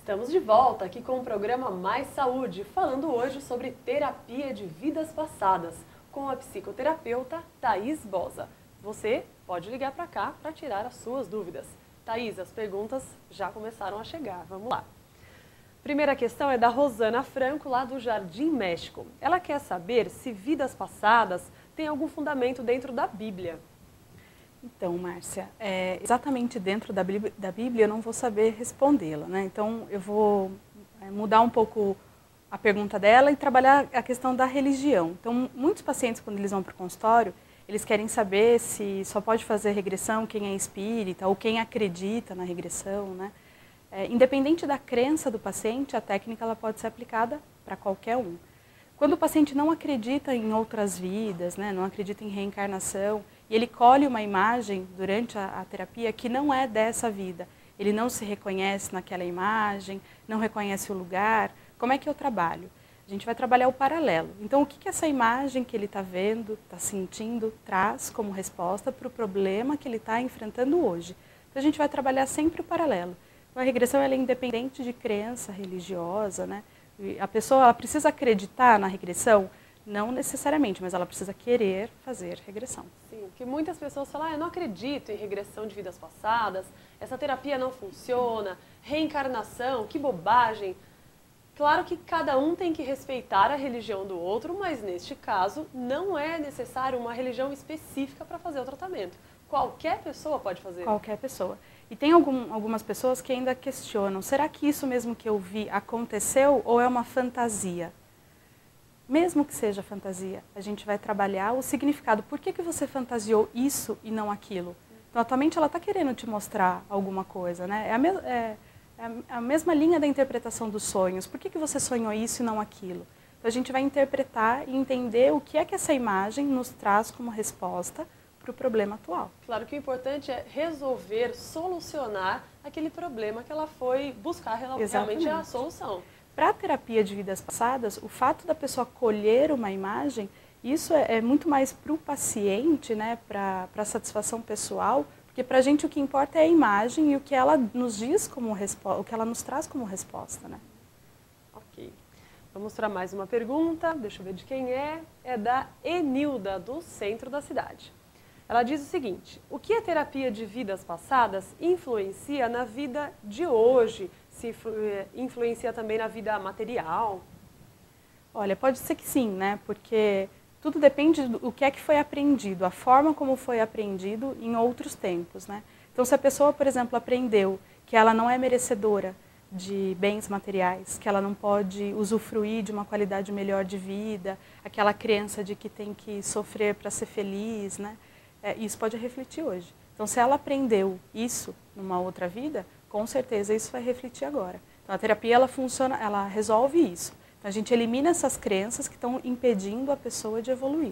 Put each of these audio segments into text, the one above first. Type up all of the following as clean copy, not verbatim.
Estamos de volta aqui com o programa Mais Saúde, falando hoje sobre terapia de vidas passadas, com a psicoterapeuta Thaís Bosa. Você pode ligar para cá para tirar as suas dúvidas. Thaís, as perguntas já começaram a chegar, vamos lá. Primeira questão é da Rosana Franco, lá do Jardim México. Ela quer saber se vidas passadas têm algum fundamento dentro da Bíblia. Então, Márcia, exatamente dentro da Bíblia eu não vou saber respondê-la, né? Então, eu vou mudar um pouco a pergunta dela e trabalhar a questão da religião. Então, muitos pacientes, quando eles vão para o consultório, eles querem saber se só pode fazer regressão quem é espírita ou quem acredita na regressão, né? Independente da crença do paciente, a técnica ela pode ser aplicada para qualquer um. Quando o paciente não acredita em outras vidas, né, não acredita em reencarnação, e ele colhe uma imagem durante a terapia que não é dessa vida, ele não se reconhece naquela imagem, não reconhece o lugar, como é que eu trabalho? A gente vai trabalhar o paralelo. Então, o que essa imagem que ele está vendo, está sentindo, traz como resposta para o problema que ele está enfrentando hoje? Então, a gente vai trabalhar sempre o paralelo. Então, a regressão ela é independente de crença religiosa, né? A pessoa ela precisa acreditar na regressão? Não necessariamente, mas ela precisa querer fazer regressão. Sim, porque muitas pessoas falam, eu não acredito em regressão de vidas passadas, essa terapia não funciona, reencarnação, que bobagem. Claro que cada um tem que respeitar a religião do outro, mas neste caso não é necessário uma religião específica para fazer o tratamento. Qualquer pessoa pode fazer. Qualquer pessoa. E tem algumas pessoas que ainda questionam, será que isso mesmo que eu vi aconteceu ou é uma fantasia? Mesmo que seja fantasia, a gente vai trabalhar o significado. Por que você fantasiou isso e não aquilo? Então, atualmente ela está querendo te mostrar alguma coisa, né? É a mesma linha da interpretação dos sonhos. Por que você sonhou isso e não aquilo? Então, a gente vai interpretar e entender o que é que essa imagem nos traz como resposta para o problema atual. Claro que o importante é resolver, solucionar aquele problema que ela foi buscar realmente a solução. Para a terapia de vidas passadas, o fato da pessoa colher uma imagem, isso é muito mais para o paciente, né, para a satisfação pessoal, porque para a gente o que importa é a imagem e o que ela nos diz como resposta, o que ela nos traz como resposta, né? Ok. Vamos para mais uma pergunta, deixa eu ver de quem é. É da Enilda, do centro da cidade. Ela diz o seguinte, o que a terapia de vidas passadas influencia na vida de hoje? Se influencia também na vida material? Olha, pode ser que sim, né? Porque tudo depende do que é que foi aprendido, a forma como foi aprendido em outros tempos, né? Então, se a pessoa, por exemplo, aprendeu que ela não é merecedora de bens materiais, que ela não pode usufruir de uma qualidade melhor de vida, aquela crença de que tem que sofrer para ser feliz, né? Isso pode refletir hoje. Então, se ela aprendeu isso numa outra vida, com certeza isso vai refletir agora. Então, a terapia ela funciona, ela resolve isso. Então, a gente elimina essas crenças que estão impedindo a pessoa de evoluir.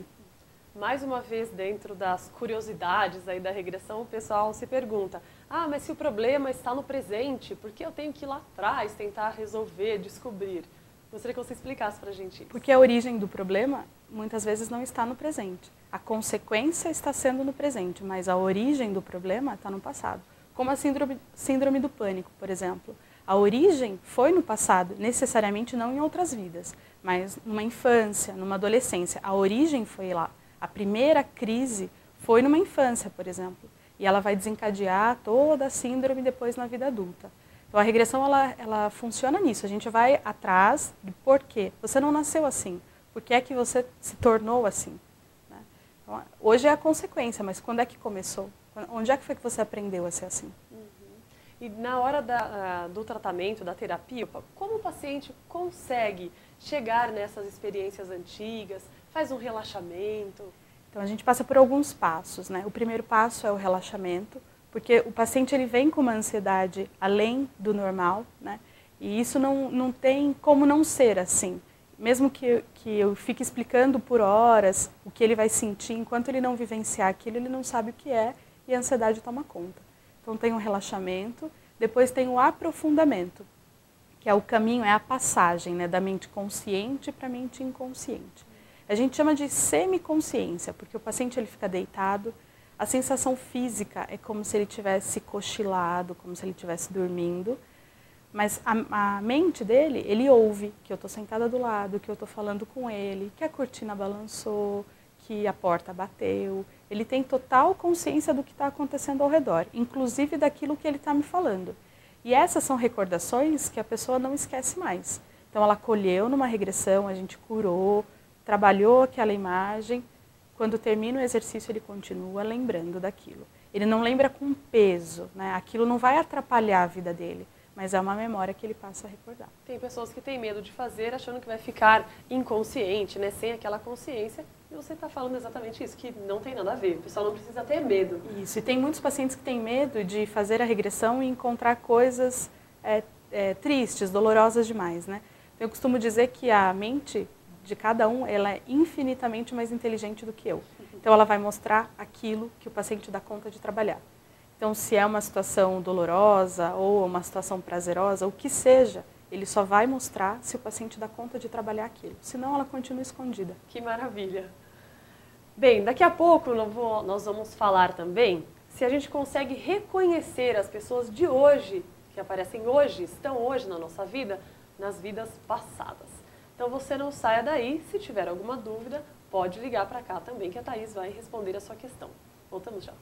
Mais uma vez, dentro das curiosidades aí da regressão, o pessoal se pergunta, mas se o problema está no presente, por que eu tenho que ir lá atrás tentar resolver, descobrir? Gostaria que você explicasse para a gente isso. Porque a origem do problema, muitas vezes, não está no presente. A consequência está sendo no presente, mas a origem do problema está no passado. Como a síndrome do pânico, por exemplo. A origem foi no passado, necessariamente não em outras vidas, mas numa infância, numa adolescência. A origem foi lá. A primeira crise foi numa infância, por exemplo. E ela vai desencadear toda a síndrome depois na vida adulta. Então, a regressão ela funciona nisso. A gente vai atrás do porquê. Você não nasceu assim. Por que é que você se tornou assim? Né? Então, hoje é a consequência, mas quando é que começou? Onde é que foi que você aprendeu a ser assim? E na hora do tratamento, da terapia, como o paciente consegue chegar nessas experiências antigas, faz um relaxamento? Então, a gente passa por alguns passos, né? O primeiro passo é o relaxamento, porque o paciente ele vem com uma ansiedade além do normal, né? E isso não tem como não ser assim. Mesmo que eu fique explicando por horas o que ele vai sentir, enquanto ele não vivenciar aquilo, ele não sabe o que é e a ansiedade toma conta. Então tem o relaxamento, depois tem o aprofundamento, que é o caminho, é a passagem, né, da mente consciente para a mente inconsciente. A gente chama de semiconsciência, porque o paciente ele fica deitado, a sensação física é como se ele tivesse cochilado, como se ele estivesse dormindo. Mas a mente dele, ele ouve que eu estou sentada do lado, que eu estou falando com ele, que a cortina balançou, que a porta bateu. Ele tem total consciência do que está acontecendo ao redor, inclusive daquilo que ele está me falando. E essas são recordações que a pessoa não esquece mais. Então ela colheu numa regressão, a gente curou, trabalhou aquela imagem. Quando termina o exercício, ele continua lembrando daquilo. Ele não lembra com peso, né? Aquilo não vai atrapalhar a vida dele, mas é uma memória que ele passa a recordar. Tem pessoas que têm medo de fazer, achando que vai ficar inconsciente, né? Sem aquela consciência. E você está falando exatamente isso, que não tem nada a ver. O pessoal não precisa ter medo. Isso, e tem muitos pacientes que têm medo de fazer a regressão e encontrar coisas tristes, dolorosas demais, né? Então, eu costumo dizer que a mente de cada um, ela é infinitamente mais inteligente do que eu. Então, ela vai mostrar aquilo que o paciente dá conta de trabalhar. Então, se é uma situação dolorosa ou uma situação prazerosa, o que seja, ele só vai mostrar se o paciente dá conta de trabalhar aquilo. Senão, ela continua escondida. Que maravilha! Bem, daqui a pouco nós vamos falar também se a gente consegue reconhecer as pessoas de hoje, que aparecem hoje, estão hoje na nossa vida, nas vidas passadas. Então você não saia daí, se tiver alguma dúvida, pode ligar para cá também que a Thaís vai responder a sua questão. Voltamos já.